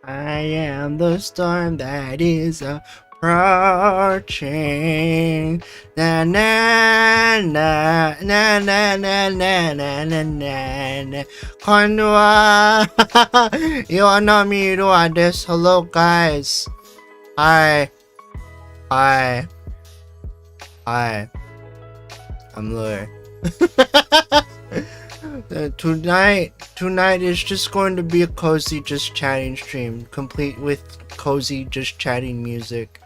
I am the storm that is approaching. Na na na na na na na na na na. こんルアー岩波ルアーです。Hello guys. Hi. Hi. Hi. I'm Lure. Tonight is just going to be a cozy just chatting stream, complete with cozy just chatting music.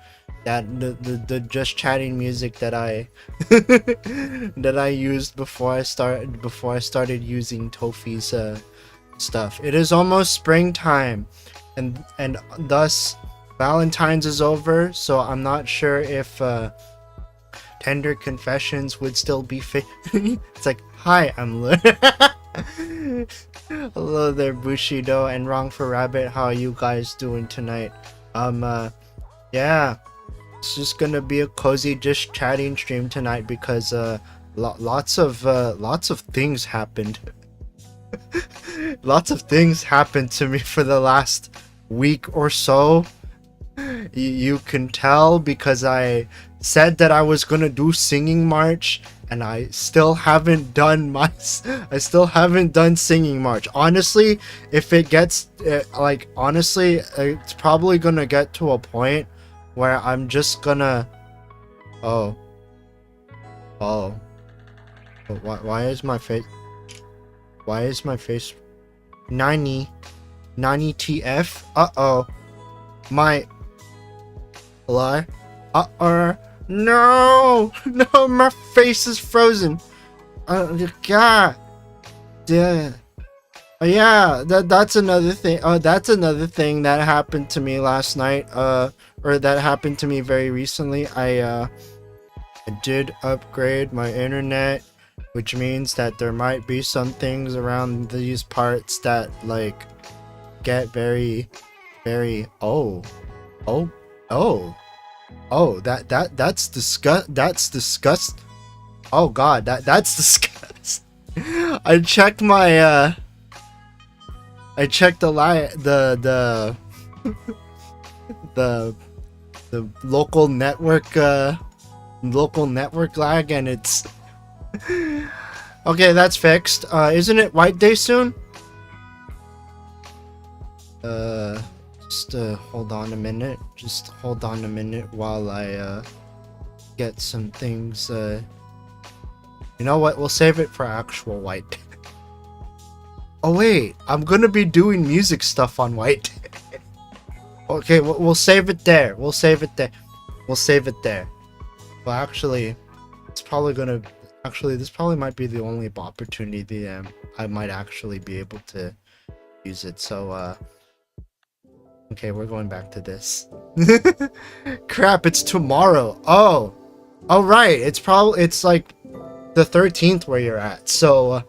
That the just chatting music that I that I used before I started using Tofi's stuff. It is almost springtime, and thus Valentine's is over. So I'm not sure if Tender Confessions would still be fit. It's like, hi, I'm Lure. Hello there, Bushido and Wrong for Rabbit. How are you guys doing tonight? Yeah, it's just gonna be a cozy, just chatting stream tonight because lots of things happened. Lots of things happened to me for the last week or so. You can tell because I said that I was gonna do singing march, and I still haven't done singing march. Honestly, if it gets honestly, it's probably gonna get to a point where I'm just gonna why is my face 90 TF? My hello? No, my face is frozen. God. Yeah. Yeah, that's another thing. That's another thing that happened to me last night. Or that happened to me very recently. I did upgrade my internet, which means that there might be some things around these parts that like get very that's disgust. Oh god, that's disgust. I checked my the local network lag, and it's okay. That's fixed. Isn't it White Day soon? Just hold on a minute. Just hold on a minute while I get some things. You know what? We'll save it for actual White Day. Oh wait, I'm gonna be doing music stuff on White Day. Okay, we'll save it there. We'll save it there. Well, actually, it's probably gonna. Actually, this probably might be the only opportunity I might actually be able to use it. So okay, we're going back to this. Crap, it's tomorrow. Oh right, it's like the 13th where you're at. So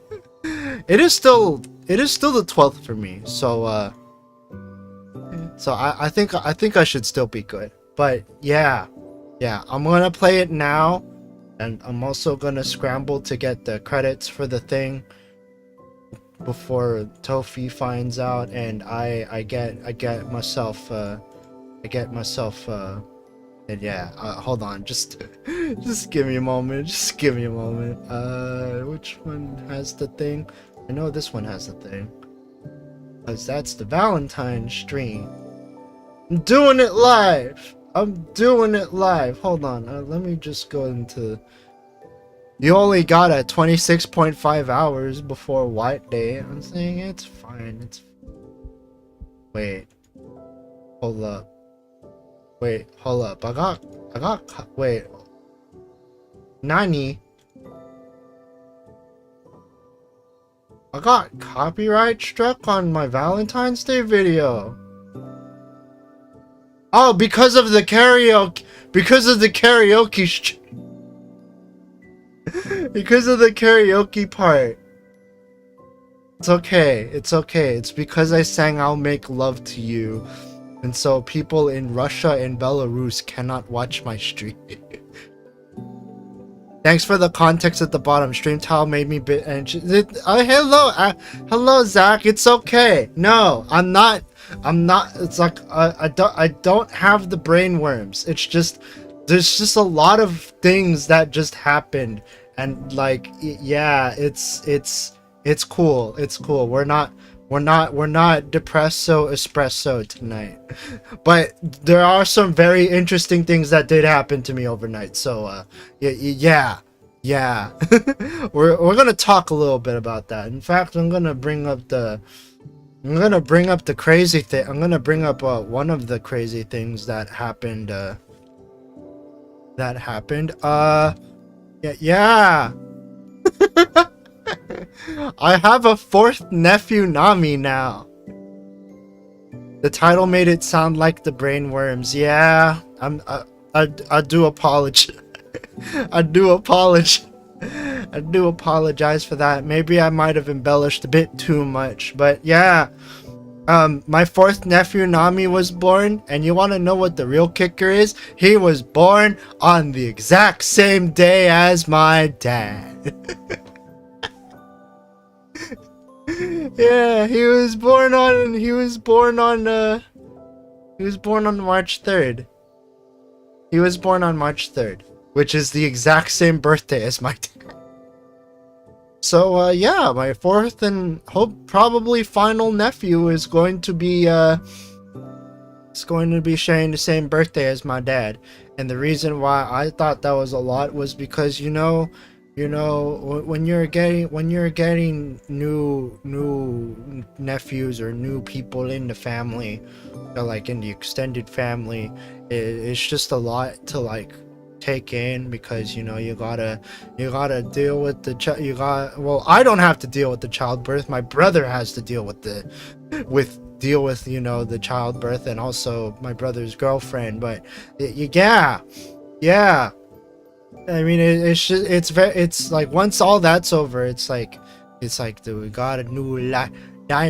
it is still the 12th for me. So I think I should still be good. But yeah, I'm gonna play it now, and I'm also gonna scramble to get the credits for the thing before Tofi finds out, and I get myself and yeah, hold on, just give me a moment, which one has the thing? I know this one has the thing, because that's the Valentine stream. I'm doing it live. Hold on, let me just go into. You only got a 26.5 hours before White Day. I'm saying it's fine. Wait. Hold up. I got. Wait. Nani? I got copyright struck on my Valentine's Day video. Oh, because of the karaoke. Because of the karaoke part. It's okay. It's because I sang I'll Make Love to You. And so people in Russia and Belarus cannot watch my stream. Thanks for the context at the bottom. Stream tile made me bit anxious. Hello, Zach. It's okay. No, I'm not I'm not. It's like I don't have the brain worms. It's just there's just a lot of things that just happened, and like yeah, it's cool. It's cool. We're not depresso espresso tonight, but there are some very interesting things that did happen to me overnight. So yeah. we're gonna talk a little bit about that. In fact, I'm gonna bring up the crazy thing. I'm gonna bring up one of the crazy things that happened. Yeah. I have a fourth nephew, Nami, now. The title made it sound like the brainworms. Yeah, I do apologize. I do apologize for that. Maybe I might have embellished a bit too much, but yeah. My fourth nephew Nami was born, and you want to know what the real kicker is? He was born on the exact same day as my dad. Yeah, he was born on March 3rd. He was born on March 3rd, which is the exact same birthday as my dad. So yeah, my fourth and probably final nephew is going to be sharing the same birthday as my dad. And the reason why I thought that was a lot was because you know when you're getting new nephews or new people in the family, or like in the extended family, it's just a lot to like take in, because you gotta deal with the I don't have to deal with the childbirth. My brother has to deal with the childbirth, and also my brother's girlfriend. But yeah. I mean, it's like once all that's over, it's like we got a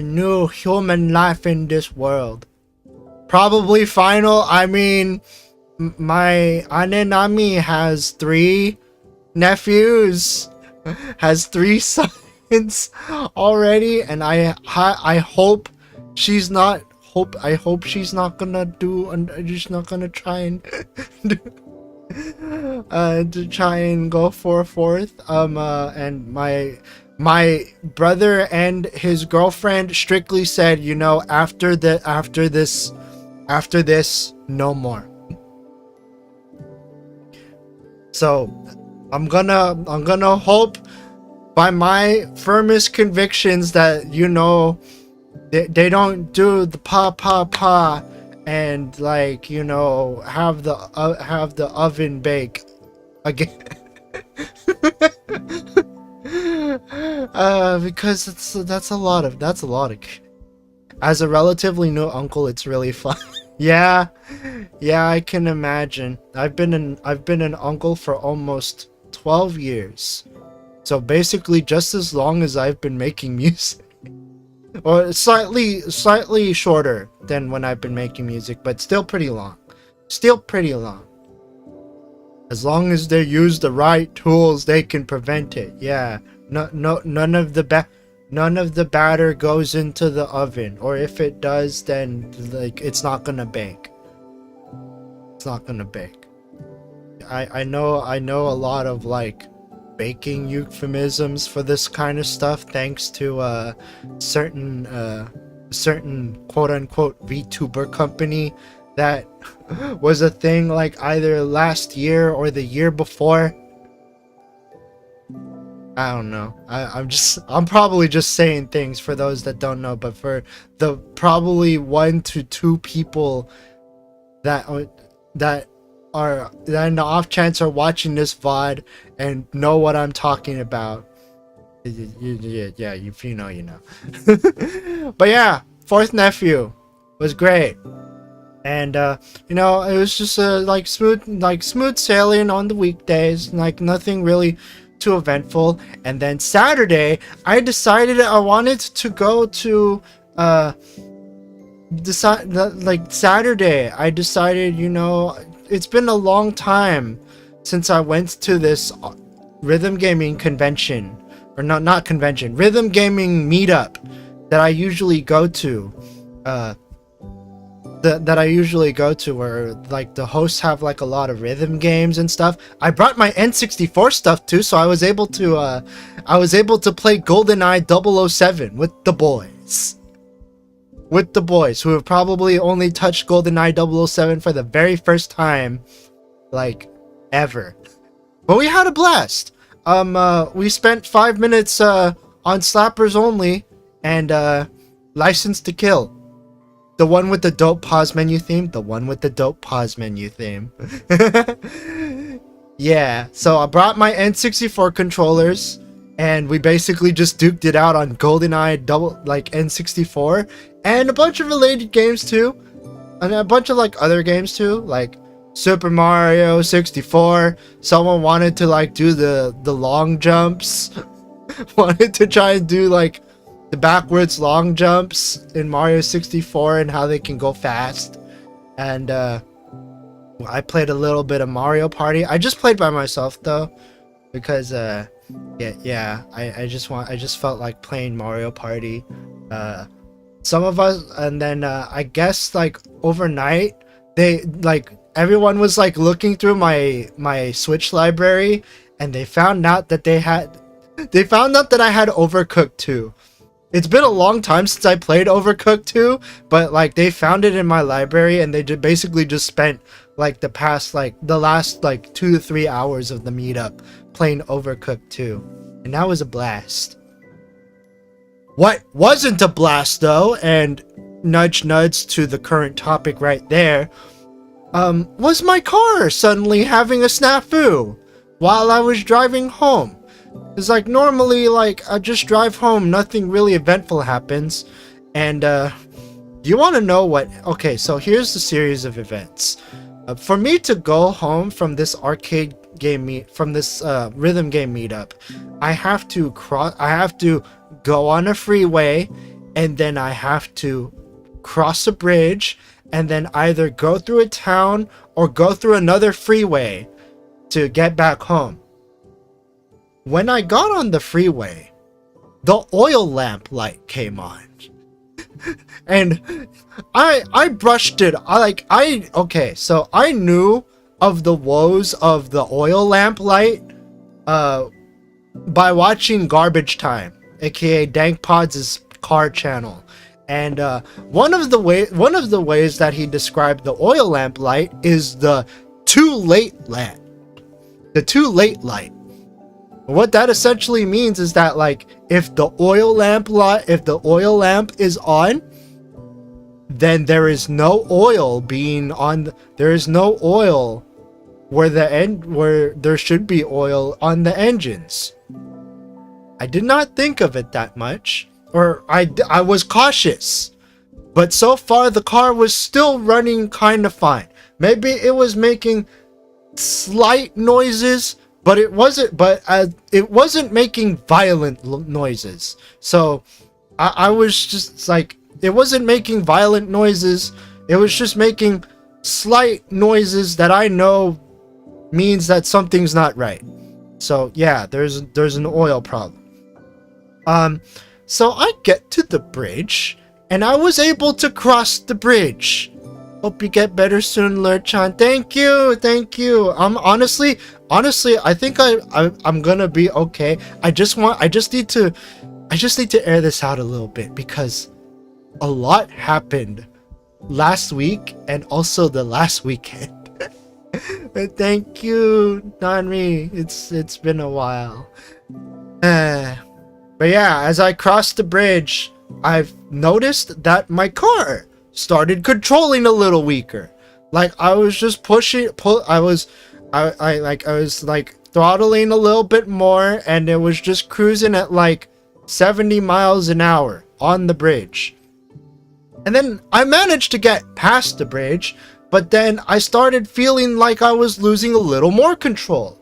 new human life in this world. Probably final. I mean, my Ane Nami has 3 nephews, has 3 sons already, and I hope she's not gonna try and to try and go for a fourth. And my brother and his girlfriend strictly said, after this, no more. So I'm gonna hope by my firmest convictions that they don't do the pa and like have the oven bake again. Because that's a lot of as a relatively new uncle, it's really fun. Yeah, I can imagine. I've been an uncle for almost 12 years. So basically just as long as I've been making music. Or slightly shorter than when I've been making music, but still pretty long. As long as they use the right tools, they can prevent it. Yeah. None of the batter goes into the oven, or if it does, then like it's not gonna bake. I know a lot of like baking euphemisms for this kind of stuff, thanks to certain quote unquote VTuber company that was a thing like either last year or the year before. I don't know. I'm probably just saying things for those that don't know, but for the probably 1 to 2 people that are in the off chance are watching this VOD and know what I'm talking about. Yeah, if you know, you know. But yeah, fourth nephew was great. And it was just like smooth sailing on the weekdays, like nothing really too eventful. And then Saturday, I decided I wanted to go to Saturday I decided, it's been a long time since I went to this rhythm gaming convention, or not convention, rhythm gaming meetup that I usually go to that I usually go to, where like the hosts have like a lot of rhythm games and stuff. I brought my N64 stuff too, so I was able to play GoldenEye 007 with the boys. With the boys who have probably only touched GoldenEye 007 for the very first time, like, ever. But we had a blast. We spent 5 minutes on Slappers Only and License to Kill. The one with the dope pause menu theme. The one with the dope pause menu theme. Yeah, so I brought my N64 controllers, and we basically just duked it out on GoldenEye N64, and a bunch of related games too, and a bunch of like other games too, like Super Mario 64. Someone wanted to like do the long jumps, wanted to try and do like the backwards long jumps in Mario 64 and how they can go fast. And I played a little bit of Mario Party. I just played by myself though, because I just felt like playing Mario Party. Some of us, and then I guess like overnight they like everyone was like looking through my Switch library, and they found out that I had Overcooked 2. It's been a long time since I played Overcooked 2, but like they found it in my library, and they basically just spent like the last like 2 to 3 hours of the meetup playing Overcooked 2, and that was a blast. What wasn't a blast though, and nudge to the current topic right there, was my car suddenly having a snafu while I was driving home. It's like normally like I just drive home, nothing really eventful happens, and you want to know what? Okay, so here's the series of events. For me to go home from this arcade game from this rhythm game meetup, I have to go on a freeway, and then I have to cross a bridge, and then either go through a town or go through another freeway to get back home. When I got on the freeway, the oil lamp light came on. And I brushed it. Okay, so I knew of the woes of the oil lamp light by watching Garbage Time, aka Dank Pods' car channel. And one of the ways that he described the oil lamp light is the too late lamp. The too late light. What that essentially means is that like if the oil lamp is on, then there is no oil being on. There is no oil where there should be oil on the engines. I did not think of it that much, or I was cautious, but so far the car was still running kind of fine. Maybe it was making slight noises, but it wasn't making violent noises. So I was just like, it wasn't making violent noises. It was just making slight noises that I know means that something's not right. So yeah, there's an oil problem. So I get to the bridge, and I was able to cross the bridge. Hope you get better soon, Lure-chan. Thank you. Honestly, I think I'm gonna be okay. I just need to air this out a little bit, because a lot happened last week and also the last weekend. Thank you, Nanri. It's been a while. But yeah, as I crossed the bridge, I've noticed that my car started controlling a little weaker. Like I was just I was throttling a little bit more, and it was just cruising at like 70 miles an hour on the bridge. And then I managed to get past the bridge, but then I started feeling like I was losing a little more control,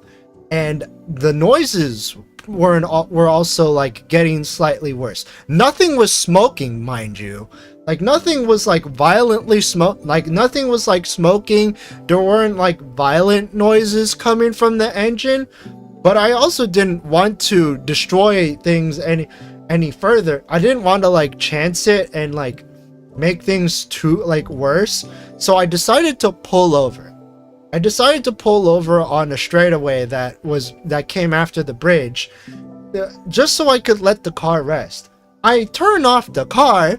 and the noises were also like getting slightly worse. Nothing was smoking, mind you. Like nothing was like violently nothing was like smoking. There weren't like violent noises coming from the engine, but I also didn't want to destroy things any further. I didn't want to like chance it and like make things too like worse. So I decided to pull over. I decided to pull over on a straightaway that came after the bridge, just so I could let the car rest. I turned off the car,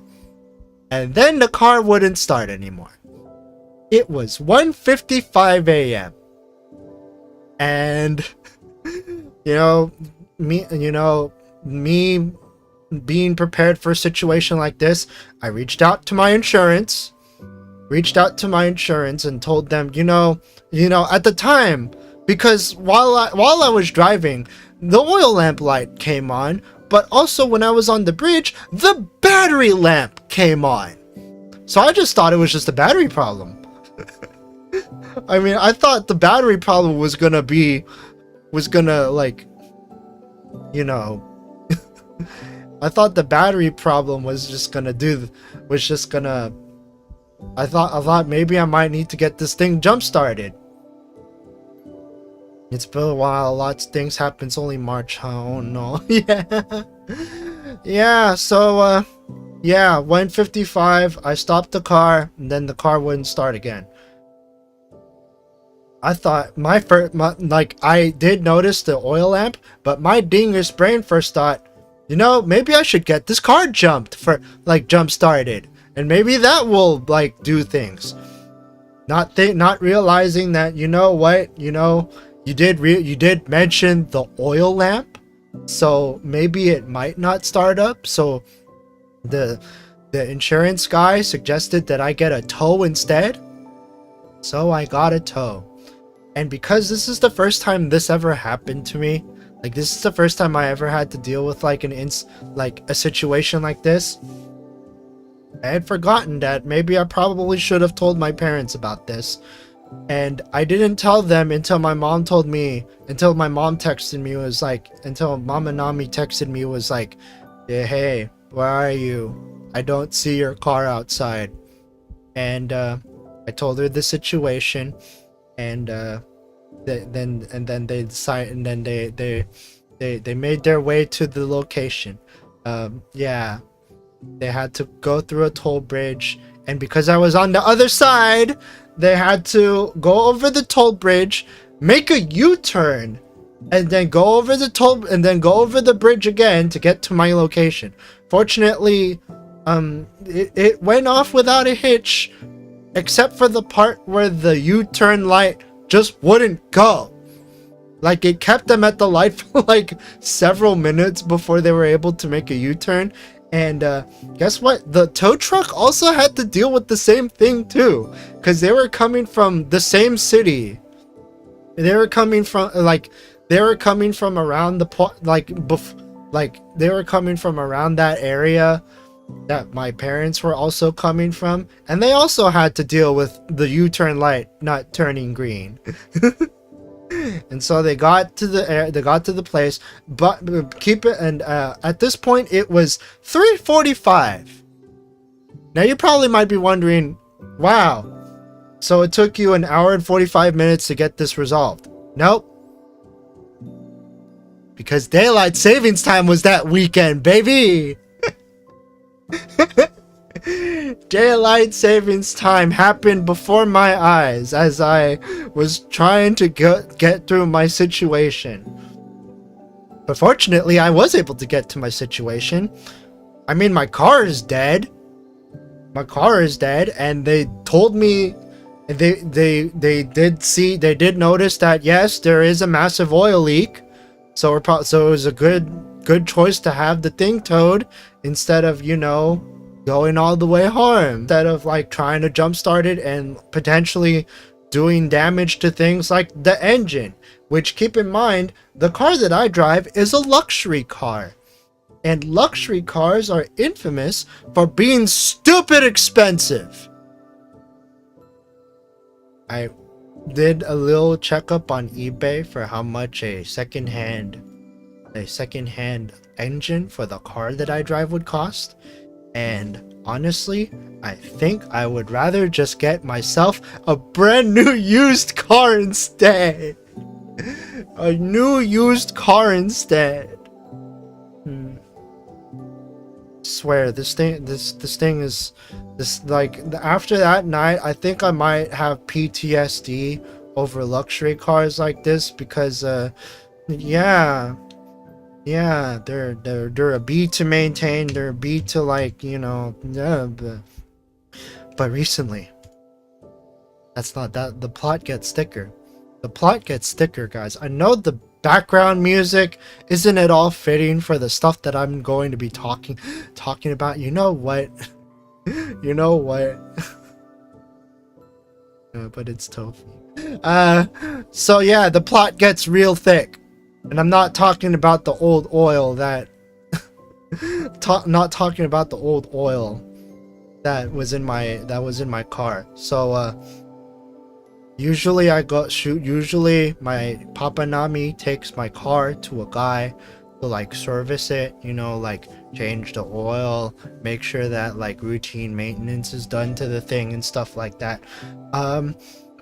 and then the car wouldn't start anymore. It was 1:55 a.m. And me being prepared for a situation like this, I reached out to my insurance and told them, at the time, because while I was driving, the oil lamp light came on, but also when I was on the bridge, the battery lamp came on. So I just thought it was just a battery problem. I mean, I thought the battery problem was gonna like, I thought the battery problem I thought maybe I might need to get this thing jump started. It's been a while, lots of things happen. It's only March, oh no. Yeah, so 1:55, I stopped the car, and then the car wouldn't start again. I thought I did notice the oil lamp, but my dingus brain first thought, maybe I should get this car jump started, and maybe that will do things. Not realizing that, you did mention the oil lamp, so maybe it might not start up. So the insurance guy suggested that I get a tow instead. So I got a tow. And because this is the first time this ever happened to me, this is the first time I ever had to deal with a situation like this, I had forgotten that maybe I probably should have told my parents about this. And I didn't tell them until my mom texted me, until Mama Nami texted me, was like, yeah, hey, where are you? I don't see your car outside. And I told her the situation, and then they decided, and then they made their way to the location. Yeah, they had to go through a toll bridge, and because I was on the other side, they had to go over the toll bridge, make a U-turn, and then go over the bridge again to get to my location. Fortunately, it went off without a hitch, except for the part where the U-turn light just wouldn't go. It kept them at the light for several minutes before they were able to make a U-turn. And guess what? The tow truck also had to deal with the same thing too, because they were coming from the same city. They were coming from around they were coming from around that area that my parents were also coming from, and they also had to deal with the U-turn light not turning green. And so they got to the place, but at this point it was 3:45. Now you probably might be wondering, wow, so it took you 1 hour and 45 minutes to get this resolved. Nope, because daylight savings time was that weekend, baby. Daylight savings time happened before my eyes as I was trying to get through my situation. But fortunately, I was able to get to my situation. I mean, my car is dead. And they told me they did notice that yes, there is a massive oil leak. So it was a good choice to have the thing towed instead of, going all the way home, instead of trying to jumpstart it and potentially doing damage to things like the engine, which, keep in mind, the car that I drive is a luxury car, and luxury cars are infamous for being stupid expensive. I did a little checkup on eBay for how much a secondhand engine for the car that I drive would cost. And honestly, I think I would rather just get myself a brand new used car instead. A new used car instead. swear this thing is like after that night I think I might have PTSD over luxury cars like this because yeah, they're a beat to maintain, they're a beat to, like, you know, yeah, but recently that's not that the plot gets thicker. The plot gets thicker, guys. I know the background music isn't at all fitting for the stuff that I'm going to be talking about. You know what? You know what? But it's tofu. So yeah, the plot gets real thick. And I'm not talking about the old oil that not talking about the old oil that was in my car. So usually my Papa Nami takes my car to a guy to, like, service it, you know, like change the oil, make sure that, like, routine maintenance is done to the thing and stuff like that.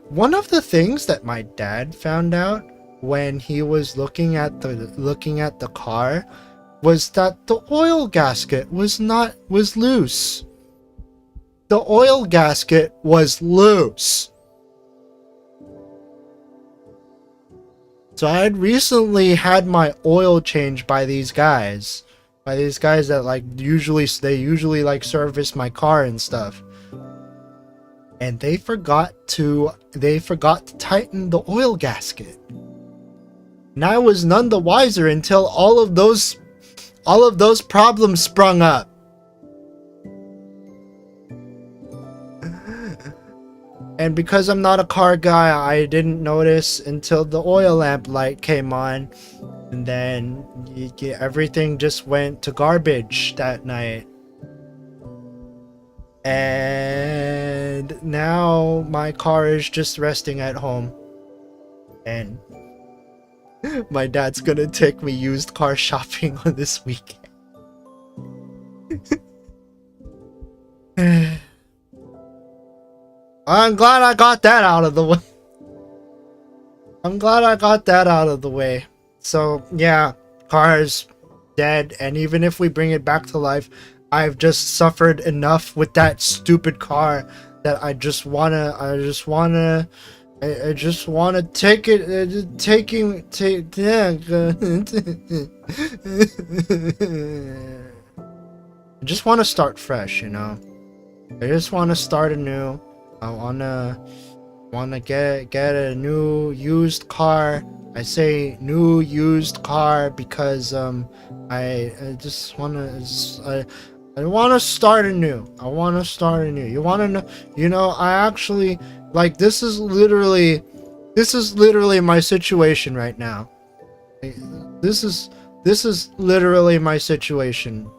One of the things that my dad found out when he was looking at the car was that the oil gasket was loose. The oil gasket was loose. So I had recently had my oil changed by these guys that, like, usually like service my car and stuff. And they forgot to tighten the oil gasket. And I was none the wiser until all of those problems sprung up. And because I'm not a car guy, I didn't notice until the oil lamp light came on, and then everything just went to garbage that night. And now my car is just resting at home, and my dad's gonna take me used car shopping on this weekend. I'm glad I got that out of the way. So yeah, car's dead, and even if we bring it back to life, I've just suffered enough with that stupid car that I just wanna take it, I just want to start fresh, you know. I just want to start anew. I wanna get a new used car. I say new used car because I wanna start anew. You wanna know? You know, I actually, like, this is literally my situation right now. This is literally my situation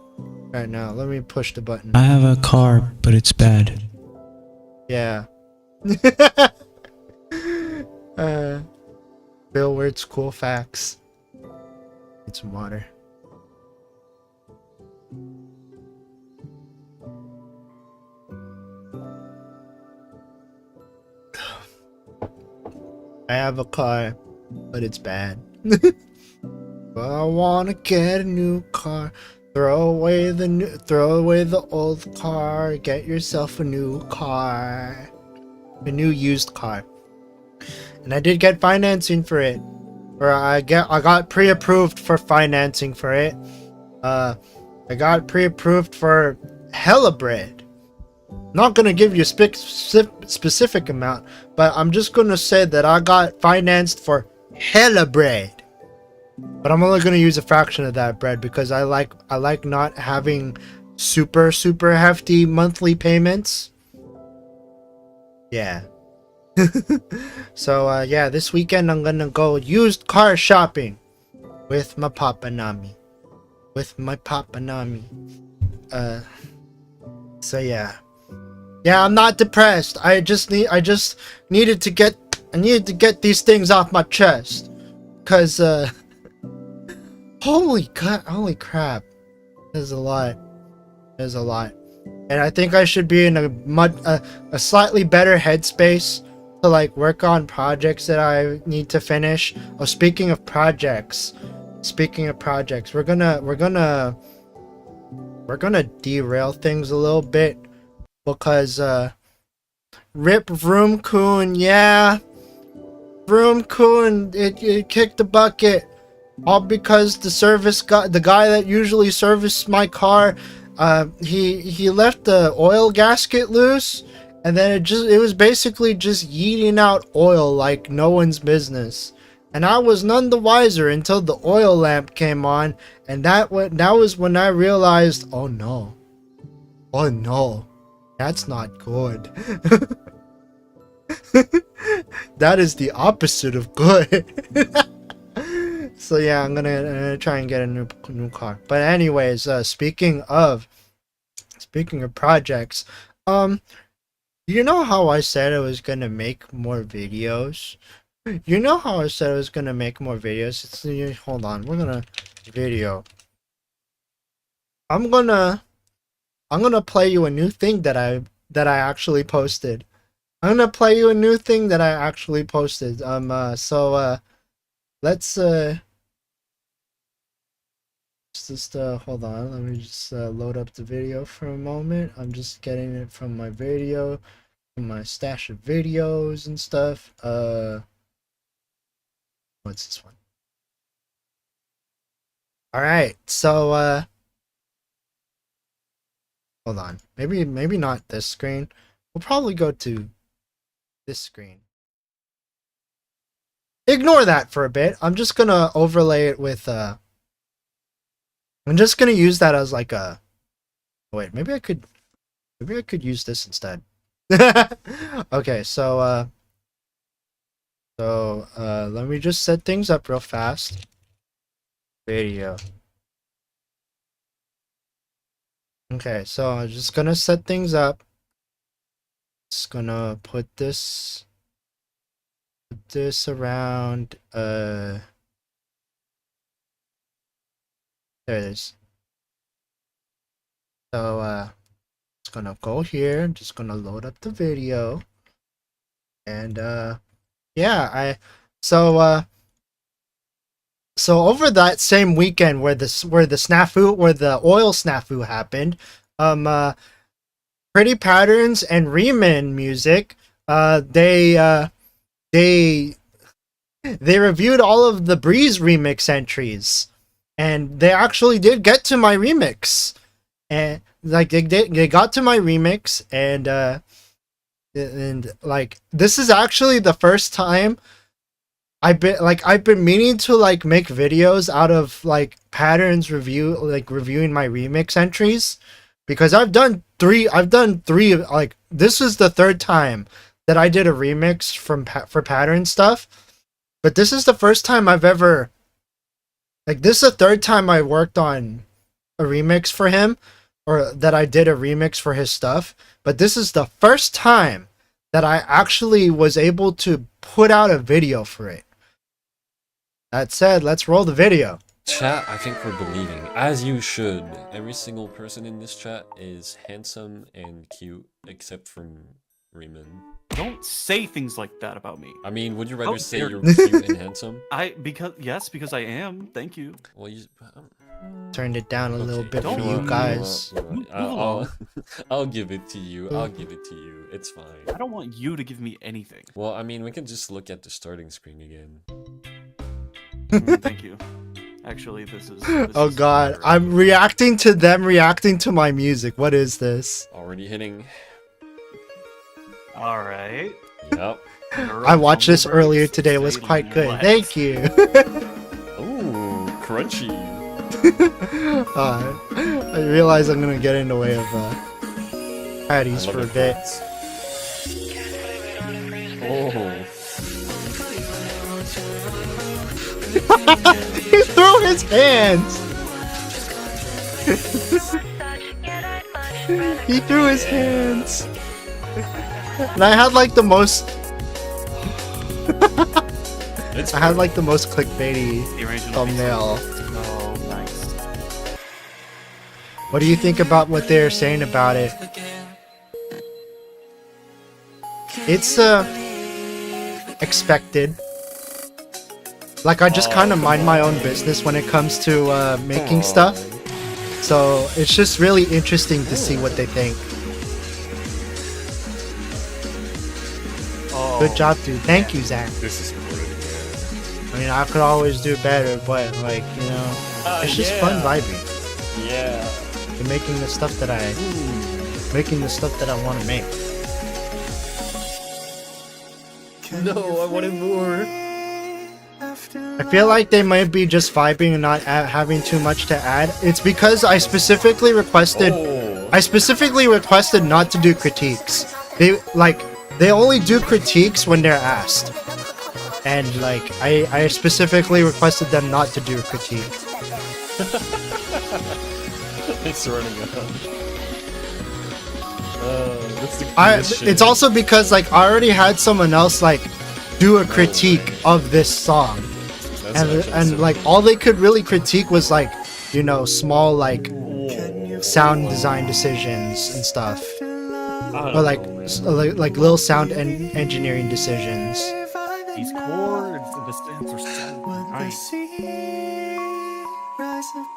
right now. Let me push the button. I have a car, but it's bad. Yeah. Bill Word's cool facts. Need some water. I have a car, but it's bad. I wanna get a new car. Throw away the old car. Get yourself a new car. A new used car. And I did get financing for it. Or I got pre-approved for financing for it. I got pre-approved for hella bread. Not gonna give you a specific amount, but I'm just gonna say that I got financed for hella bread. But I'm only gonna use a fraction of that bread because I like not having super hefty monthly payments. Yeah. So yeah, this weekend I'm gonna go used car shopping with my Papa Nami. So yeah. Yeah, I'm not depressed. I needed to get these things off my chest. Cause holy crap. There's a lot. And I think I should be in a slightly better headspace to, like, work on projects that I need to finish. Oh, speaking of projects, we're gonna we're gonna derail things a little bit because Rip Vroom-kun, yeah, Vroom-kun, it kicked the bucket, all because the guy that usually serviced my car, he left the oil gasket loose, and then it was basically just yeeting out oil like no one's business. And I was none the wiser until the oil lamp came on, and that was when I realized, oh no, that's not good. That is the opposite of good. So yeah, I'm gonna try and get a new car. But anyways, speaking of projects, you know how I said I was gonna make more videos? Hold on, we're gonna video. I'm gonna play you a new thing that I actually posted. Let's just hold on, let me just load up the video for a moment. I'm just getting it from my video, from my stash of videos and stuff. What's this one? Alright, so hold on. Maybe not this screen. We'll probably go to this screen. Ignore that for a bit. I'm just gonna overlay it with I'm just gonna use that as like a wait, maybe I could use this instead. Okay, so let me just set things up real fast. Video. Okay, so I'm just gonna set things up. Just gonna put this around there it is. So it's gonna go here. I'm just gonna load up the video. And yeah, so over that same weekend where the oil snafu happened, Pretty Patterns and Riemann Music, they reviewed all of the Breeze remix entries, and they actually did get to my remix, and like they got to my remix, and like this is actually the first time I've been meaning to like make videos out of like Patterns reviewing my remix entries, because I've done three, like this is the third time that I did a remix for Pattern stuff, but this is the first time I've ever, like this is the third time I worked on a remix for him, or that I did a remix for his stuff, but this is the first time that I actually was able to put out a video for it. That said, let's roll the video. Chat, I think we're believing, as you should. Every single person in this chat is handsome and cute, except from Riemann. Don't say things like that about me. I mean, would you rather say you're cute and handsome? Because I am. Thank you. Well, you turned it down a little bit for Don't you guys. I'll give it to you. It's fine. I don't want you to give me anything. Well, I mean, we can just look at the starting screen again. Thank you. Actually, this is oh god, I'm reacting to them reacting to my music. What is this? Already hitting. Alright. Yep. I watched this earlier today. It was quite good. Thank you. Ooh, crunchy. I realize I'm gonna get in the way of patties for a bit. Oh. He threw his hands. He threw his hands. And I had like the most I had like the most clickbaity thumbnail. Oh, nice. What do you think about what they're saying about it? It's expected. Like I just kind of mind my own business when it comes to making stuff. So it's just really interesting to see what they think. Oh, Good job, dude. Thank you, Zach. This is pretty good. I mean, I could always do better, but like, you know, it's just fun vibing. Yeah. And making the stuff that I want to make. No, I wanted more. I feel like they might be just vibing and not having too much to add. It's because I specifically requested not to do critiques. They only do critiques when they're asked. And like I specifically requested them not to do a critique. It's running out. That's the It's also because like I already had someone else like do a critique of this song. And like all they could really critique was like, you know, small like sound design decisions and stuff, or like little sound engineering decisions. these chords and the stands are so nice.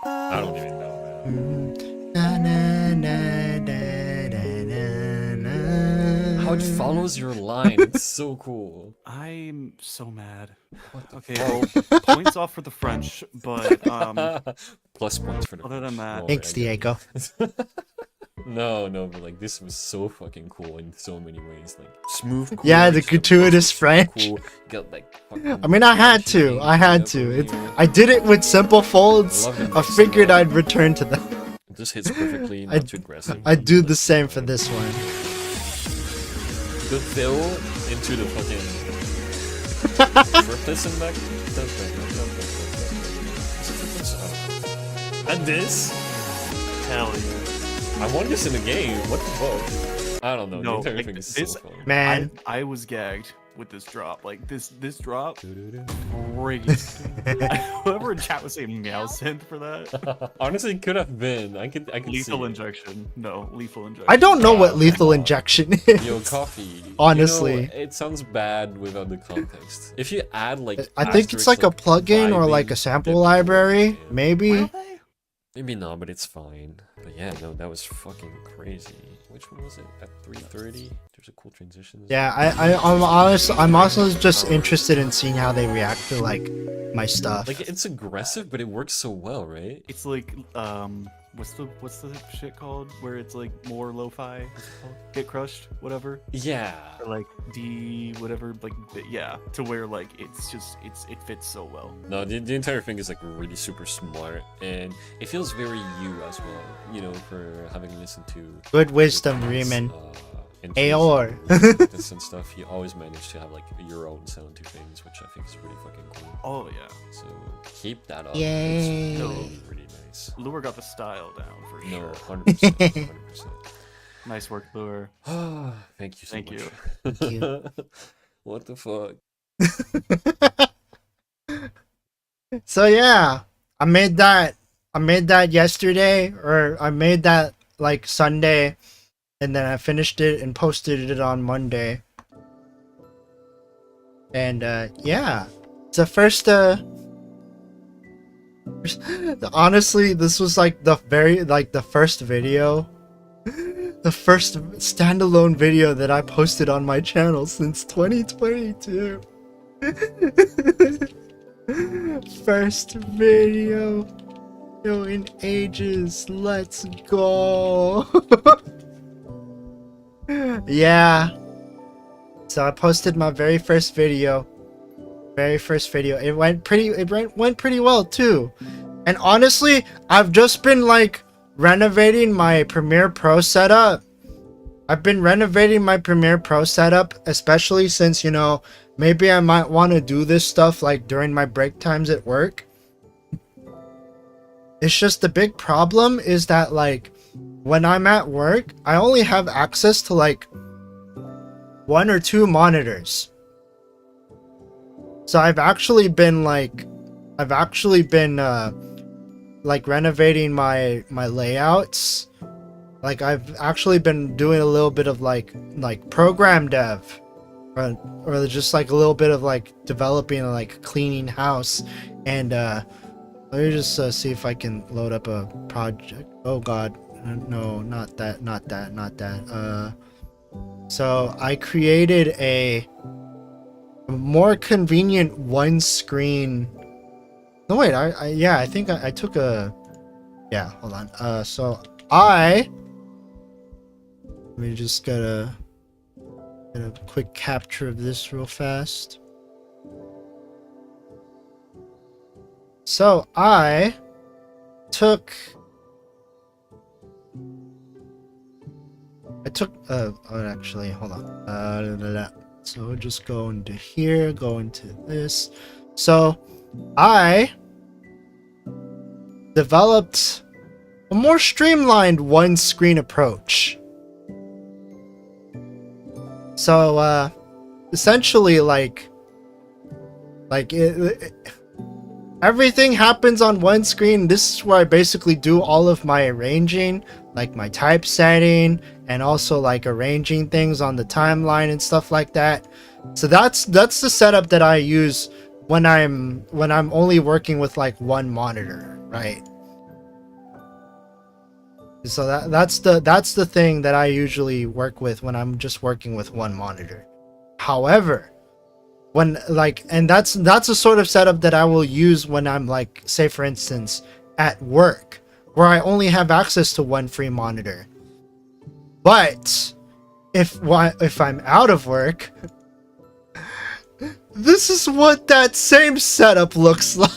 I don't even know, man. How it follows your line. It's so cool. I'm so mad. Okay, well, points off for the French, but Plus points for the other than that, Well, Thanks, I get it. Diego. No, but like this was so fucking cool in so many ways. Like smooth. Yeah, the chords, gratuitous cool. French. You got like. fucking I mean, I had shading to. I did it with simple folds. Love the I mix. figured I'd return to them. It just hits perfectly, not too aggressive. I'd do the same for this one. Good fill into the fucking. Flip this and back. And this. hell yeah. I won this in the game. What the fuck? I don't know. No, the entire like, thing is this- so fun. Man, I was gagged with this drop. Like this drop, great. Whoever in chat was saying meow synth for that. Honestly, it could have been. I could Lethal see it. injection. No, lethal injection. I don't know what lethal injection is. Yo, coffee. Honestly. You know, it sounds bad without the context. If you add like, I think it's like a plugin or like a sample library, maybe. Maybe not, but it's fine. But yeah, no, that was fucking crazy. Which one was it? At 3:30? There's a cool transition. Yeah, I'm also just interested in seeing how they react to like my stuff. Like it's aggressive, but it works so well, right? It's like what's the shit called where it's like more lo-fi? What's it called? Get crushed, whatever. Yeah. Or like D whatever, like yeah, to where like it's just it fits so well. No, the entire thing is like really super smart, and it feels very you as well. You know, for having listened to Good wisdom, Riemann. Riemann. And Aor. this and stuff, you always manage to have like your own sound to things, which I think is really fucking cool. Oh yeah. So keep that up. Yay. It's really, really nice. Lure got the style down for No, sure. 100%. 100%. Nice work, Lure. Thank you so Thank much. you. Thank you. What the fuck? So yeah, I made that yesterday, or I made that like Sunday, and then I finished it and posted it on Monday. And yeah, it's the first honestly, this was like the first video, the first standalone video that I posted on my channel since 2022. First video in ages. Let's go. Yeah. So I posted my very first video. It went pretty well too. And honestly, I've just been like renovating my Premiere Pro setup. Especially since, you know, maybe I might want to do this stuff like during my break times at work. It's just the big problem is that like when I'm at work, I only have access to like 1 or 2 monitors. So I've actually been renovating my layouts. Like I've actually been doing a little bit of like program dev, or just like a little bit of like developing, like cleaning house, and Let me just see if I can load up a project. Oh god, no, not that. So I created a more convenient one screen. No wait, I think I took a, yeah, hold on. So let me just get a quick capture of this real fast. So I took actually, hold on. So just go into here, go into this. So I developed a more streamlined one screen approach. So essentially everything happens on one screen. This is where I basically do all of my arranging, like my typesetting, and also like arranging things on the timeline and stuff like that. So that's the setup that I use when I'm only working with like one monitor, right? So that's the thing that I usually work with when I'm just working with one monitor. However, when and that's a sort of setup that I will use when I'm like, say for instance, at work, where I only have access to one free monitor. But if I'm out of work, this is what that same setup looks like.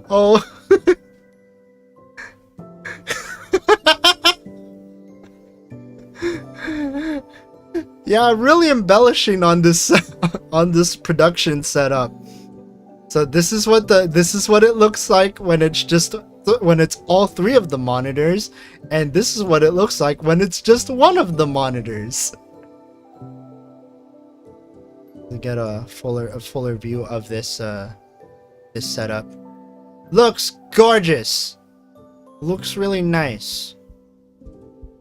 Oh. Yeah, I'm really embellishing on this production setup. So this is what it looks like when it's all three of the monitors, and this is what it looks like when it's just one of the monitors. To get a fuller view of this this setup. Looks gorgeous. Looks really nice.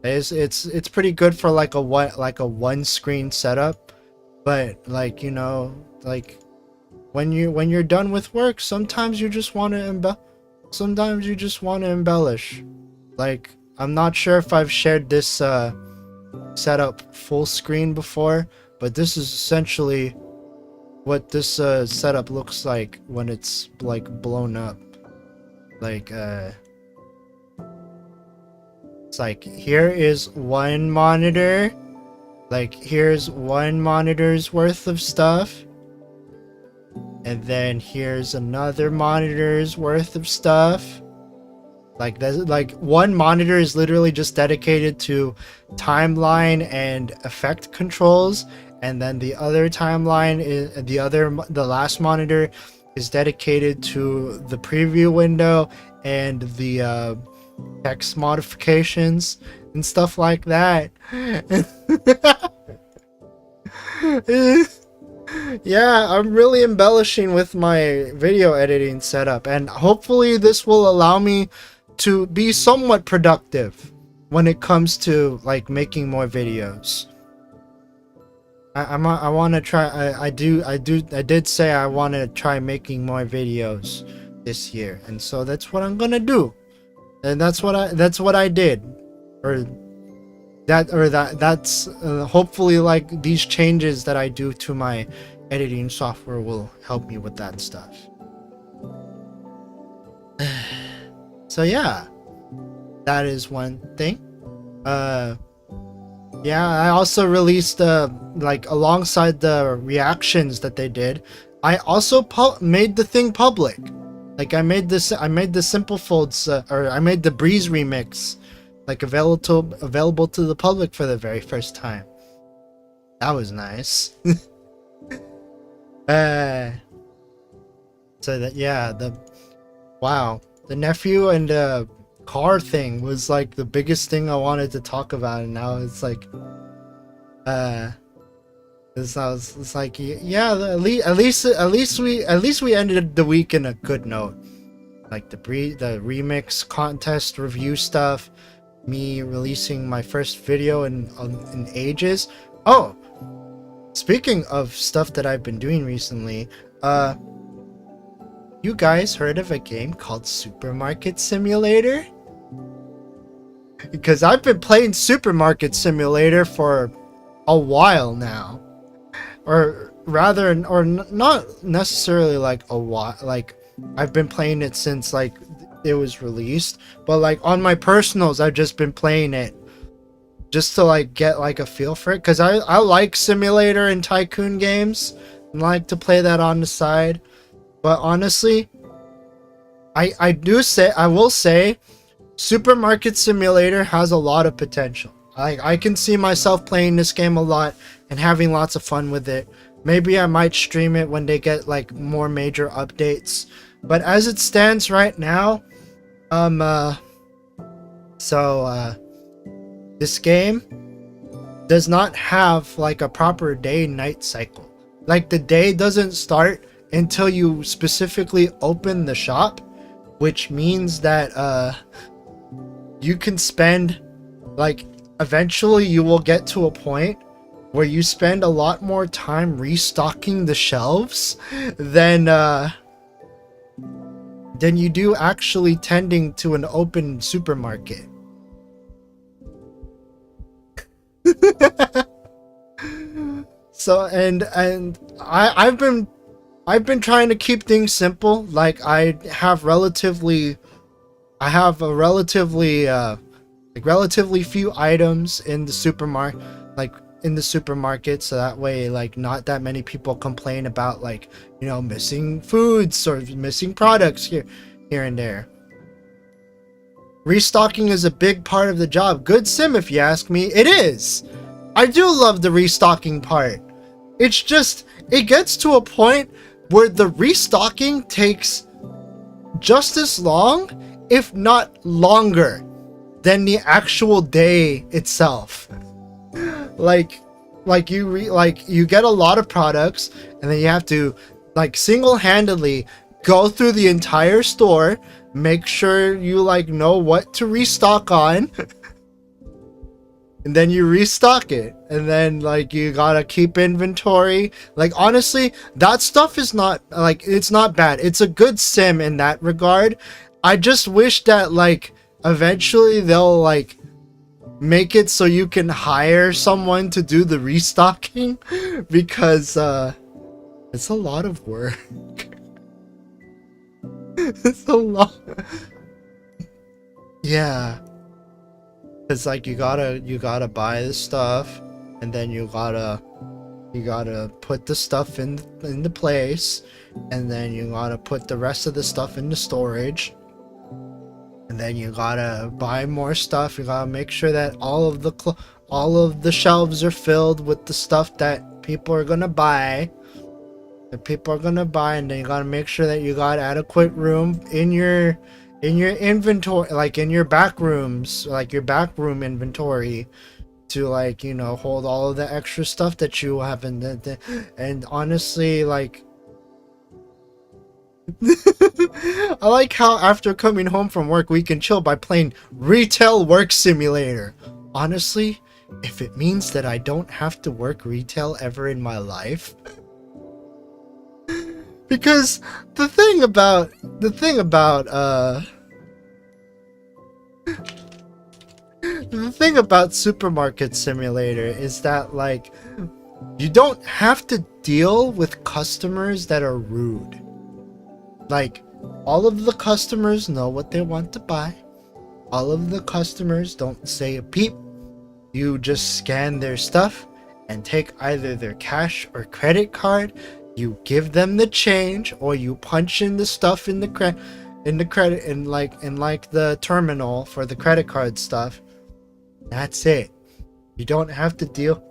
It's pretty good for like a one screen setup, but like, you know, like when you're done with work, sometimes you just want to embellish. Like, I'm not sure if I've shared this setup full screen before, but this is essentially what this setup looks like when it's like blown up. Like it's like, here is one monitor, like here's one monitor's worth of stuff, and then here's another monitor's worth of stuff. Like that's like one monitor is literally just dedicated to timeline and effect controls, and then the other timeline is the last monitor is dedicated to the preview window and the text modifications and stuff like that. Yeah, I'm really embellishing with my video editing setup, and hopefully this will allow me to be somewhat productive when it comes to like making more videos. I want to try. I did say I want to try making more videos this year, and so that's what I'm gonna do. And that's what I did, that's hopefully like these changes that I do to my editing software will help me with that stuff. So yeah, that is one thing. Yeah, I also released like alongside the reactions that they did, I also made the thing public. Like I made the Simple Folds or I made the Breeze remix like available to the public for the very first time. That was nice. So that, yeah, the nephew and car thing was like the biggest thing I wanted to talk about, and now it's like it's like, yeah, at least we ended the week in a good note. Like the remix contest review stuff, me releasing my first video in ages. Oh, speaking of stuff that I've been doing recently, you guys heard of a game called Supermarket Simulator? Because I've been playing Supermarket Simulator for a while now. Or rather, not necessarily like a while, like I've been playing it since like it was released, but like on my personals I've just been playing it just to like get like a feel for it, because I like simulator and tycoon games and like to play that on the side. But honestly, I will say Supermarket Simulator has a lot of potential. I can see myself playing this game a lot and having lots of fun with it. Maybe I might stream it when they get like more major updates. But as it stands right now, this game does not have like a proper day-night cycle. Like the day doesn't start until you specifically open the shop, which means that you can spend like, eventually you will get to a point where you spend a lot more time restocking the shelves than you do actually tending to an open supermarket. So and I've been trying to keep things simple. Like I have relatively few items in the supermarket, so that way like not that many people complain about like, you know, missing foods or missing products here and there. Restocking is a big part of the job. Good sim, if you ask me. It is. I do love the restocking part. It's just, it gets to a point where the restocking takes just as long, if not longer, than the actual day itself. Like you get a lot of products, and then you have to like single-handedly go through the entire store, make sure you like know what to restock on, and then you restock it, and then like you gotta keep inventory. Like honestly, that stuff is not like, it's not bad. It's a good sim in that regard. I just wish that like eventually they'll like make it so you can hire someone to do the restocking, because it's a lot of work. It's a lot. Yeah, it's like you gotta buy the stuff, and then you gotta put the stuff in the place, and then you gotta put the rest of the stuff into storage. And then you gotta buy more stuff. You gotta make sure that all of the shelves are filled with the stuff that people are gonna buy. And then you gotta make sure that you got adequate room in your inventory, like in your back rooms, like your back room inventory, to like, you know, hold all of the extra stuff that you have. And honestly, like, I like how after coming home from work we can chill by playing Retail Work Simulator. Honestly, if it means that I don't have to work retail ever in my life. Because the thing about Supermarket Simulator is that like, you don't have to deal with customers that are rude. Like, all of the customers know what they want to buy. All of the customers don't say a peep. You just scan their stuff and take either their cash or credit card. You give them the change, or you punch in the stuff in the the terminal for the credit card stuff. That's it. You don't have to deal.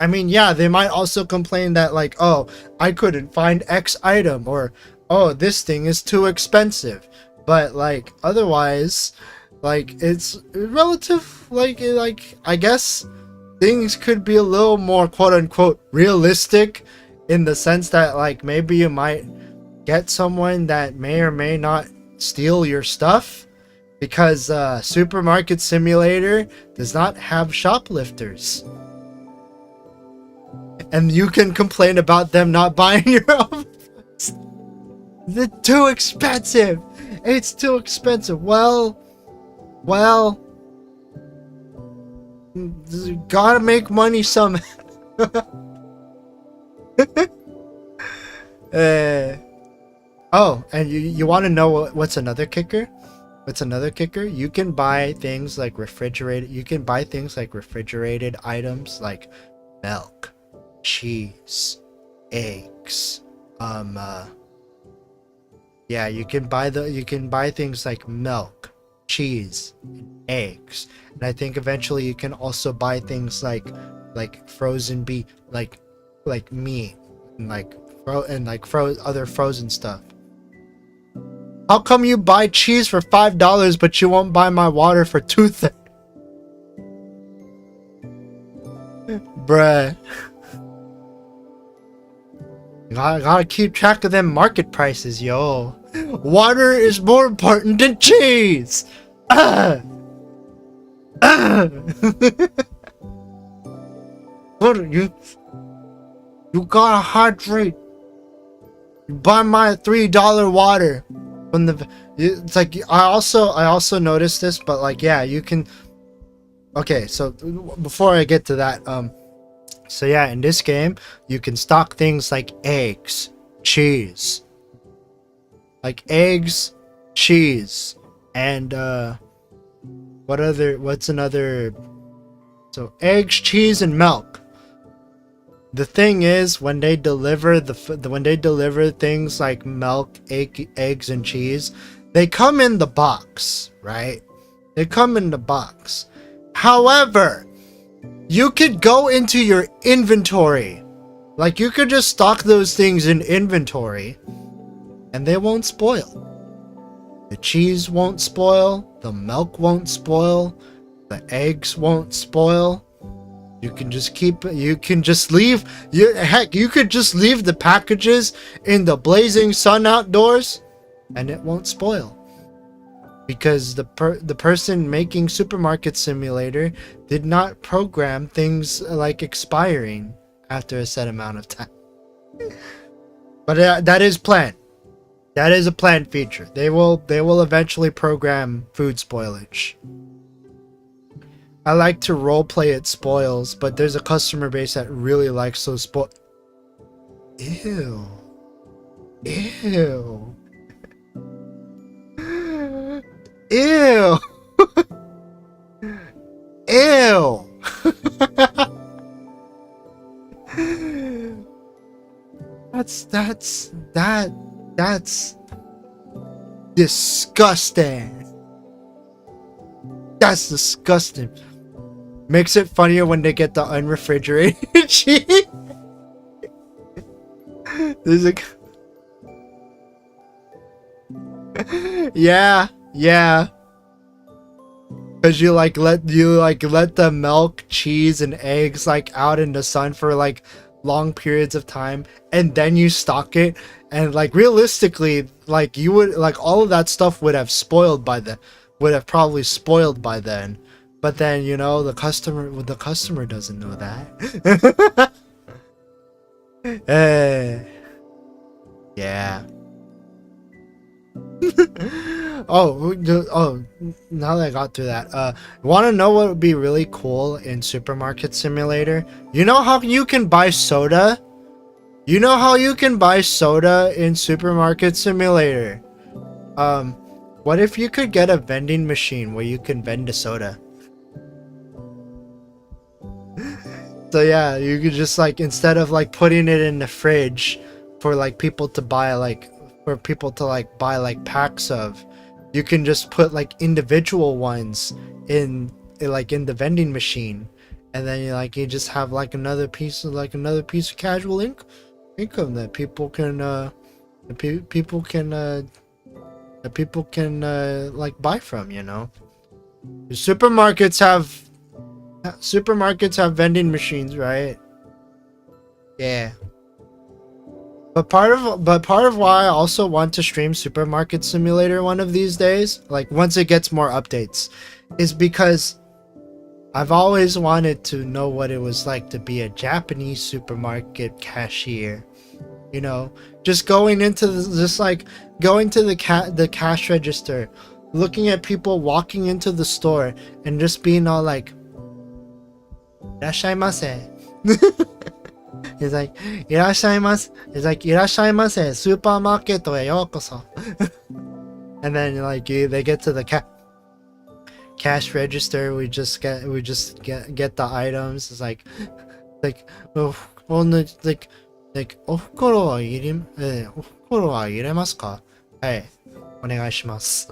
I mean, yeah, they might also complain that like, oh, I couldn't find X item, or oh, this thing is too expensive. But like otherwise, like it's relative, like I guess things could be a little more quote unquote realistic, in the sense that like maybe you might get someone that may or may not steal your stuff, because Supermarket Simulator does not have shoplifters. And you can complain about them not buying your own. They're too expensive. It's too expensive. Well, gotta make money somehow. Oh, and you want to know what's another kicker? What's another kicker? You can buy things like refrigerated. You can buy things like refrigerated items like milk, cheese, eggs. Yeah, you can buy things like milk, cheese, and eggs. And I think eventually you can also buy things like frozen beef, like meat, and other frozen stuff. How come you buy cheese for $5 but you won't buy my water for $2? Bruh. Gotta keep track of them market prices, yo. Water is more important than cheese. What are you? You gotta hydrate. You buy my $3 water from the. It's like I also noticed this, but like yeah, you can. Okay, so before I get to that, so yeah, in this game, you can stock things like eggs, cheese. Like eggs, cheese, and what's another? So eggs, cheese, and milk. The thing is, when they deliver things like milk, eggs, and cheese, they come in the box, right? They come in the box. However, you could go into your inventory. Like, you could just stock those things in inventory, and they won't spoil. The cheese won't spoil, the milk won't spoil, the eggs won't spoil. You can just leave the packages in the blazing sun outdoors, and it won't spoil. Because the person making Supermarket Simulator did not program things like expiring after a set amount of time. But that is planned. That is a planned feature. They will eventually program food spoilage. I like to roleplay it spoils, but there's a customer base that really likes those spoil. Ew. Ew. Ew. Ew. That's disgusting. That's disgusting. Makes it funnier when they get the unrefrigerated cheese. There's a yeah. Cause you let the milk, cheese, and eggs like out in the sun for like long periods of time, and then you stock it, and like realistically, like you would like all of that stuff would have probably spoiled by then. But then, you know, the customer doesn't know that. Yeah. Oh, now that I got through that, want to know what would be really cool in Supermarket Simulator? You know how you can buy soda? You know how you can buy soda in Supermarket Simulator? What if you could get a vending machine where you can vend a soda? So yeah, you could just like, instead of like putting it in the fridge for like people to buy buy packs of, you can just put like individual ones in the vending machine, and then you just have like another piece of casual income that people can like buy from, you know. Supermarkets have vending machines, right? Yeah. But part of why I also want to stream Supermarket Simulator one of these days, like once it gets more updates, is because I've always wanted to know what it was like to be a Japanese supermarket cashier. You know, just going into just like going to the cash register, looking at people walking into the store and just being all like, "Irashaimase." He's like, "Irashaimase." He's like, "Irashaimase, supermarket e yokoso." And then like they get to the cash register. We just get the items. It's like oh, like お袋は入れますか? はい、お願いします.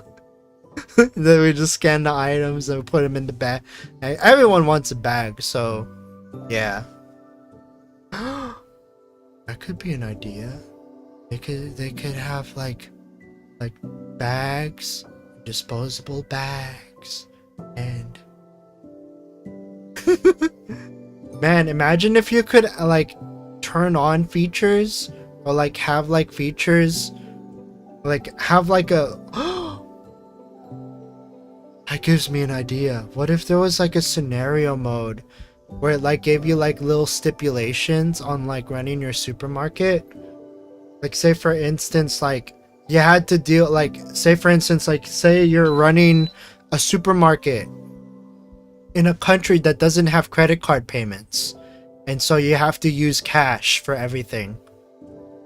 Then we just scan the items and put them in the bag. Everyone wants a bag, so yeah. That could be an idea. They could have like bags, disposable bags, and man, imagine if you could like turn on features or like have like features like have like a that gives me an idea. What if there was like a scenario mode where it like gave you like little stipulations on like running your supermarket? Like say for instance like you had to deal like say for instance like say you're running a supermarket in a country that doesn't have credit card payments, and so you have to use cash for everything.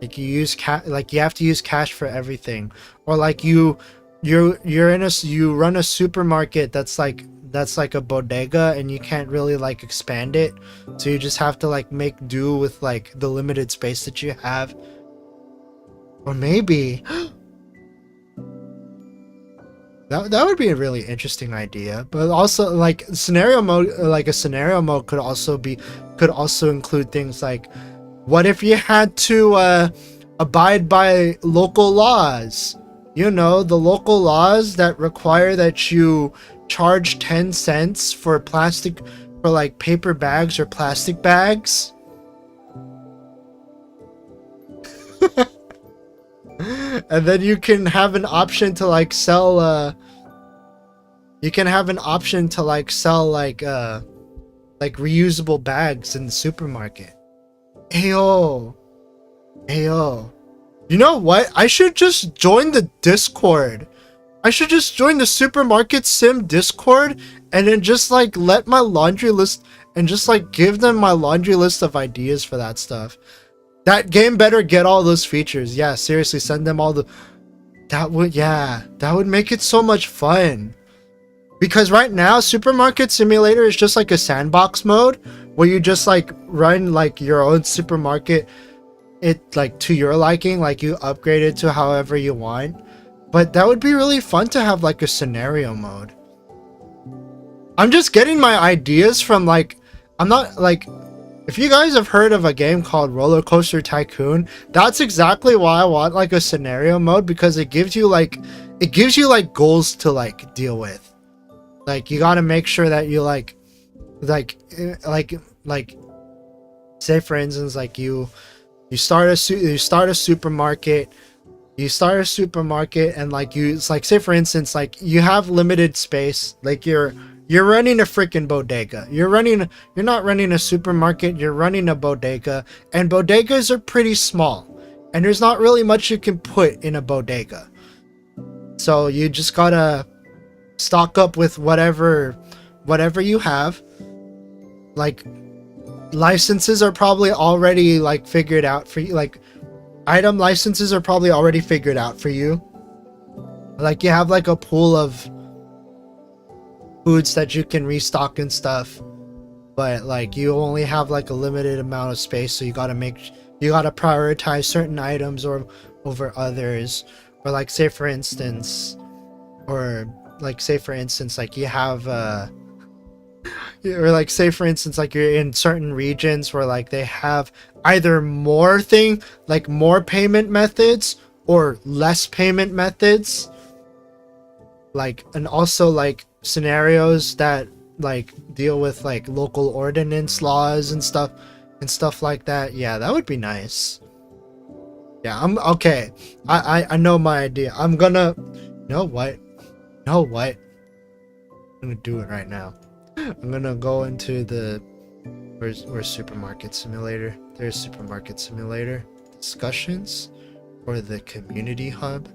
Like you have to use cash for everything. Or like you run a supermarket that's like a bodega and you can't really like expand it, so you just have to like make do with like the limited space that you have. Or maybe that would be a really interesting idea. But also like scenario mode, like a scenario mode could also include things like, what if you had to abide by local laws? You know, the local laws that require that you charge 10 cents for like paper bags or plastic bags. And then you can have an option to like sell like reusable bags in the supermarket. Ayo. You know what? I should just join the Discord. I should just join the Supermarket Sim Discord and then just like let my laundry list and just like give them my laundry list of ideas for that stuff. That game better get all those features. Yeah, seriously, send them all the... That would make it so much fun. Because right now, Supermarket Simulator is just like a sandbox mode where you just like run like your own supermarket, it like to your liking, like you upgrade it to however you want. But that would be really fun to have like a scenario mode. I'm just getting my ideas from like, I'm not like... If you guys have heard of a game called Roller Coaster Tycoon, that's exactly why I want like a scenario mode, because it gives you like goals to like deal with. Like you got to make sure that you like say for instance like you start a supermarket and like it's like say for instance like you have limited space, like you're running a freaking bodega. You're not running a supermarket, you're running a bodega, and bodegas are pretty small, and there's not really much you can put in a bodega. So you just gotta stock up with whatever you have. Like licenses are probably already like figured out for you. Like item licenses are probably already figured out for you. Like you have like a pool of foods that you can restock and stuff, but like you only have like a limited amount of space, so you gotta prioritize certain items over others. Or like say for instance like you have or like say for instance like you're in certain regions where like they have either more payment methods or less payment methods, like, and also like scenarios that like deal with like local ordinance laws and stuff like that. Yeah, that would be nice. Yeah, I'm okay. I know my idea. I'm gonna what? I'm gonna do it right now. I'm gonna go into the where's Supermarket Simulator? There's Supermarket Simulator. discussions for the community hub.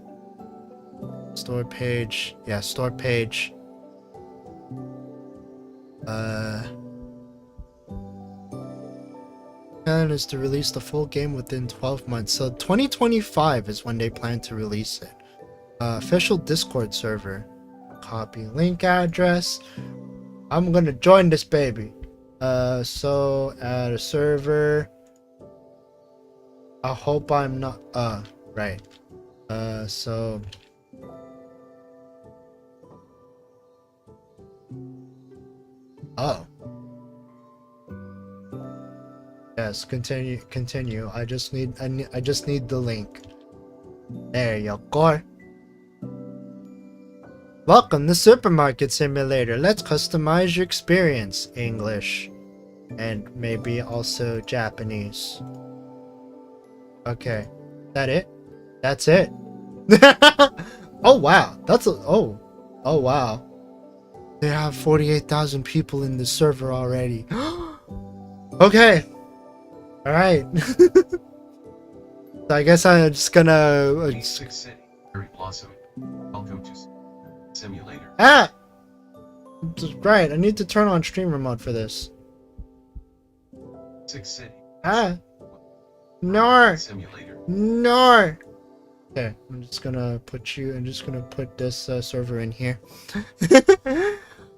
Store page. Yeah, store page. Plan is to release the full game within 12 months. So 2025 is when they plan to release it. Official Discord server. Copy link address. I'm gonna join this baby. So add a server. I hope I'm not right. So oh. Yes, continue. I just need the link. There you go. Welcome to Supermarket Simulator. Let's customize your experience. English. And maybe also Japanese. Okay. That it? That's it. Oh wow. Oh wow. They have 48,000 people in the server already. Okay. Alright. So I guess I'm just gonna Six City, Cherry Blossom. Welcome to Simulator. Ah! Right, I need to turn on streamer mode for this. Six City. Ah! No! Simulator. No! Okay, I'm just gonna put this server in here.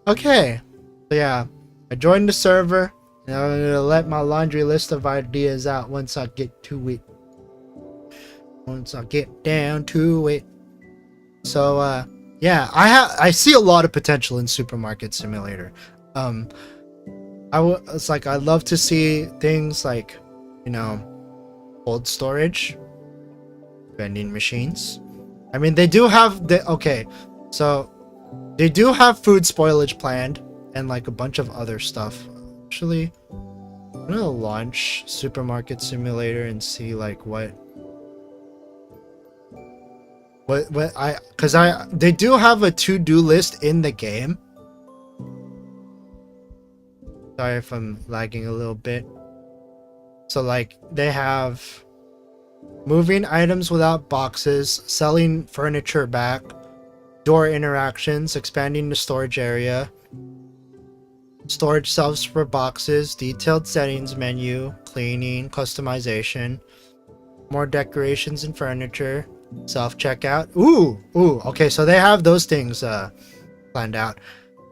Okay. So yeah, I joined the server. And I'm gonna let my laundry list of ideas out once I get to it. Once I get down to it. So yeah, I see a lot of potential in Supermarket Simulator. It's like I love to see things like, you know, cold storage, vending machines. I mean, they do have so they do have food spoilage planned and like a bunch of other stuff. Actually, I'm gonna launch Supermarket Simulator and see like they do have a to-do list in the game. Sorry if I'm lagging a little bit. So like they have moving items without boxes, selling furniture back, door interactions, expanding the storage area, storage shelves for boxes, detailed settings menu, cleaning, customization, more decorations and furniture, self-checkout. Ooh, okay, so they have those things planned out.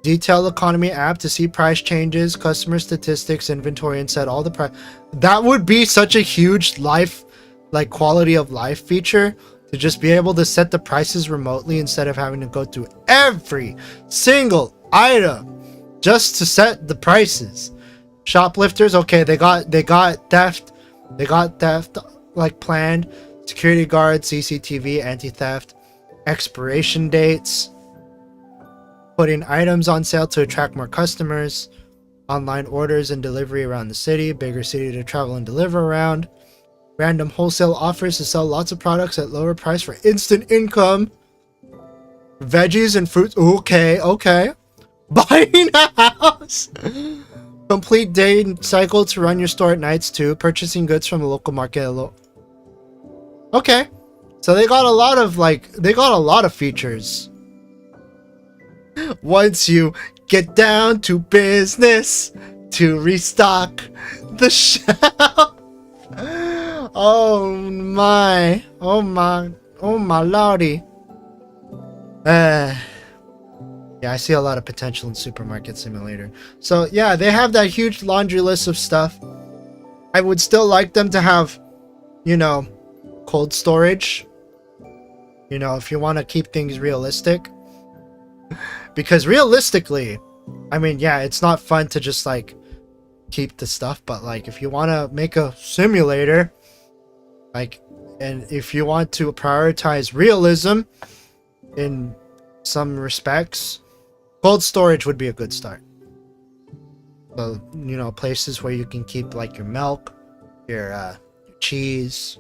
Detailed economy app to see price changes, customer statistics, inventory, and set all the price. That would be such a huge quality of life feature, to just be able to set the prices remotely instead of having to go through every single item just to set the prices. Shoplifters, okay, they got theft like planned. Security guards, CCTV, anti-theft, expiration dates, putting items on sale to attract more customers, online orders and delivery around the city, bigger city to travel and deliver around, random wholesale offers to sell lots of products at lower price for instant income, veggies and fruits, okay, buying a house, complete day cycle to run your store at nights too, purchasing goods from the local market. Okay, so they got a lot of features. Once you get down to business to restock the shelf. Oh my lordy. Yeah, I see a lot of potential in Supermarket Simulator. So yeah, they have that huge laundry list of stuff. I would still like them to have, you know, cold storage, you know, if you want to keep things realistic. Because realistically, I mean, yeah, it's not fun to just like keep the stuff, but like if you want to make a simulator, like, and if you want to prioritize realism in some respects, cold storage would be a good start. So, you know, places where you can keep like your milk, your cheese,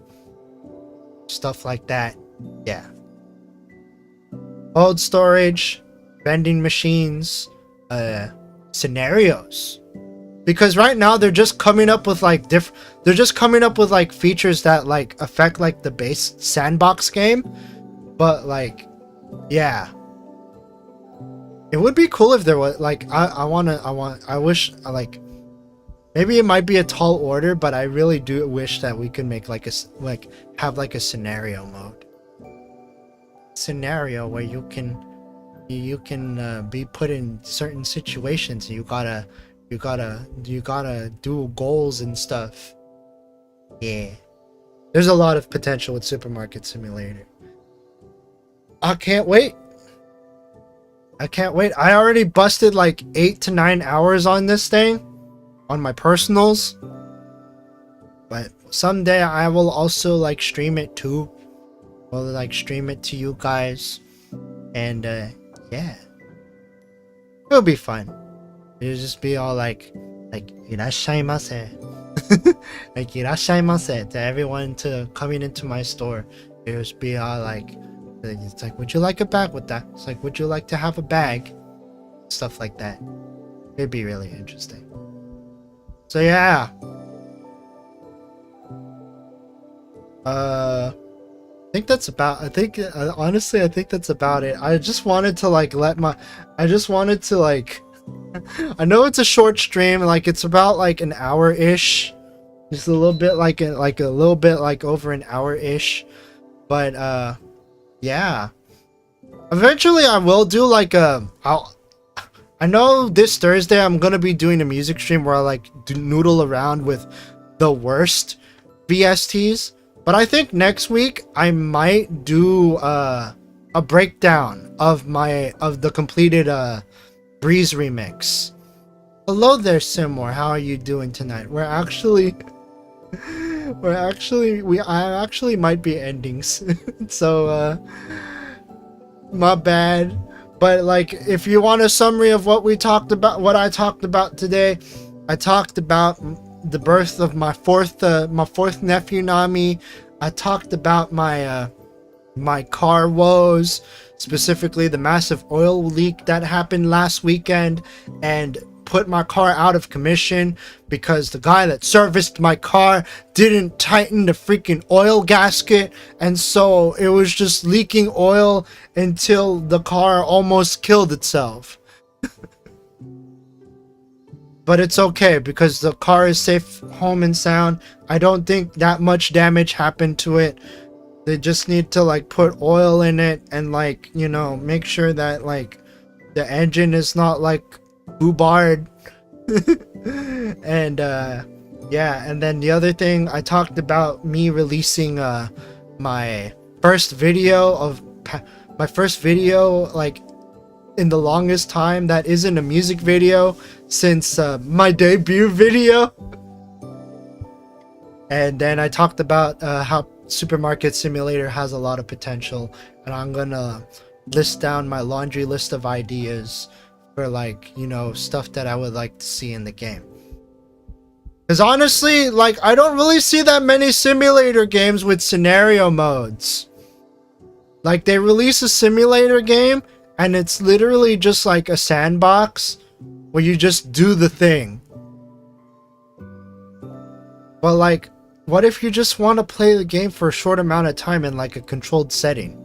stuff like that. Yeah. Cold storage, vending machines, scenarios. because right now they're just coming up with like they're just coming up with like features that like affect like the base sandbox game, but like, yeah, it would be cool if there was like I wish like maybe it might be a tall order, but I really do wish that we could make like have like a scenario mode, where you can be put in certain situations. You gotta do goals and stuff. Yeah, there's a lot of potential with Supermarket Simulator. I can't wait. I already busted like 8 to 9 hours on this thing on my personals, but someday I will also like stream it too. I'll like stream it to you guys, and yeah, it'll be fun. It'll just be all like irashaimase, like irashaimase to everyone to coming into my store. It'll just be all like, it's like, would you like a bag with that? It's like, would you like to have a bag? Stuff like that. It'd be really interesting. So yeah. I think that's about, honestly, I think that's about it. I just wanted to like I know it's a short stream, like it's about like an hour-ish. Just a little bit like a little bit like over an hour-ish. But yeah. Eventually I will do like I know this Thursday I'm gonna be doing a music stream where I like noodle around with the worst VSTs. But I think next week I might do a breakdown of the completed Breeze remix. Hello there, Simor. How are you doing tonight? I actually might be ending soon. So my bad. But like, if you want a summary of what I talked about today, I talked about the birth of my fourth nephew Nami. I talked about my car woes, specifically the massive oil leak that happened last weekend and put my car out of commission because the guy that serviced my car didn't tighten the freaking oil gasket, and so it was just leaking oil until the car almost killed itself. But it's okay because the car is safe, home and sound. I don't think that much damage happened to it. They just need to like put oil in it and like, you know, make sure that like the engine is not like boobarred. And yeah, and then the other thing, I talked about me releasing my first video like in the longest time that isn't a music video since my debut video. And then I talked about how Supermarket Simulator has a lot of potential, and I'm gonna list down my laundry list of ideas for like, you know, stuff that I would like to see in the game. Because honestly, like, I don't really see that many simulator games with scenario modes. Like, they release a simulator game and it's literally just like a sandbox where you just do the thing. But like, what if you just want to play the game for a short amount of time in like a controlled setting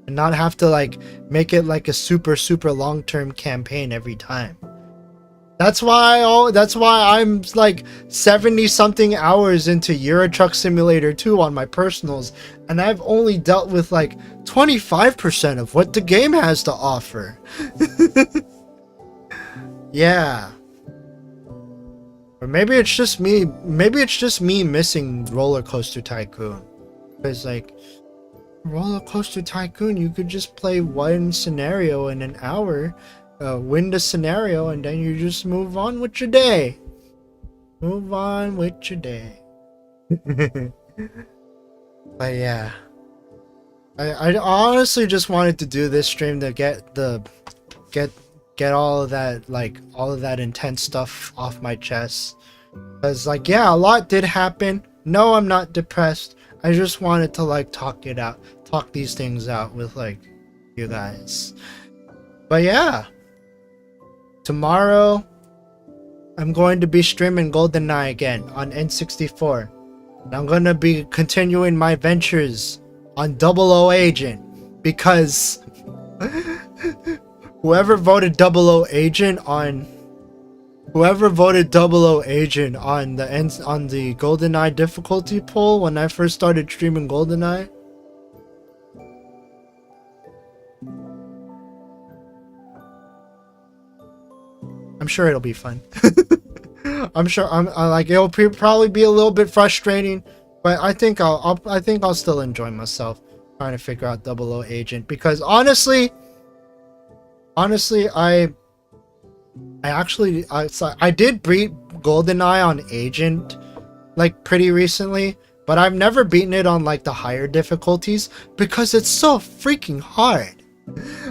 and not have to like make it like a super long-term campaign every time? That's why I'm like 70 something hours into Euro Truck Simulator 2 on my personals, and I've only dealt with like 25% of what the game has to offer. Yeah. Or maybe it's just me missing Roller Coaster Tycoon. Because like, Roller Coaster Tycoon, you could just play one scenario in an hour, win the scenario, and then you just move on with your day. Move on with your day. But yeah, I honestly just wanted to do this stream to get all of that, like, all of that intense stuff off my chest. Because like, yeah, a lot did happen. No, I'm not depressed. I just wanted to like talk these things out with like you guys. But yeah, tomorrow I'm going to be streaming GoldenEye again on N64. And I'm gonna be continuing my ventures on 00 Agent because whoever voted 00 Agent on the GoldenEye difficulty poll when I first started streaming GoldenEye, I'm sure it'll be fun. I'm sure like it'll probably be a little bit frustrating, but I think I'll still enjoy myself trying to figure out 00 Agent because honestly I did beat GoldenEye on Agent like pretty recently, but I've never beaten it on like the higher difficulties because it's so freaking hard.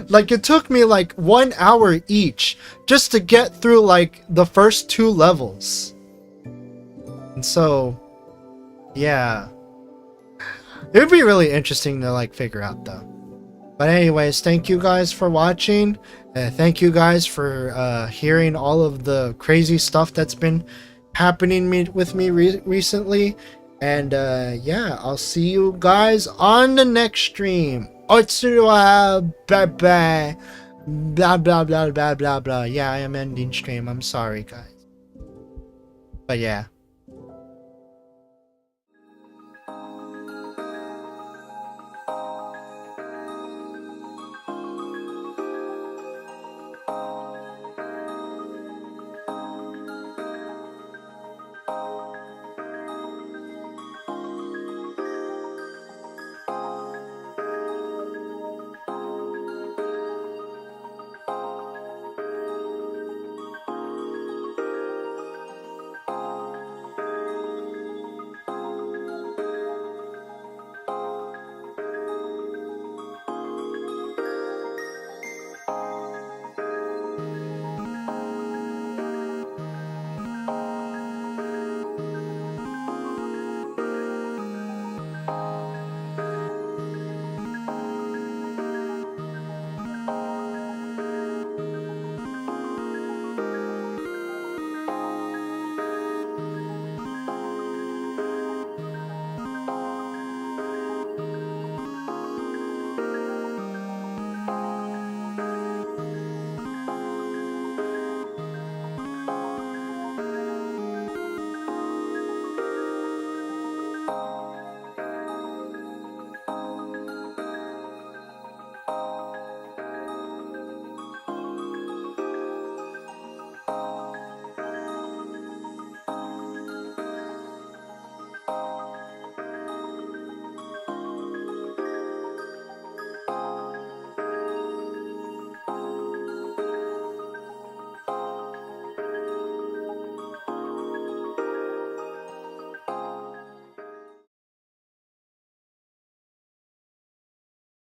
Like it took me like 1 hour each just to get through like the first 2 levels. And so yeah, it'd be really interesting to like figure out though. But anyways, thank you guys for watching. Thank you guys for hearing all of the crazy stuff that's been happening with me recently. And yeah, I'll see you guys on the next stream. Bye bye. Blah blah blah blah blah blah. Yeah, I am ending stream. I'm sorry, guys. But yeah.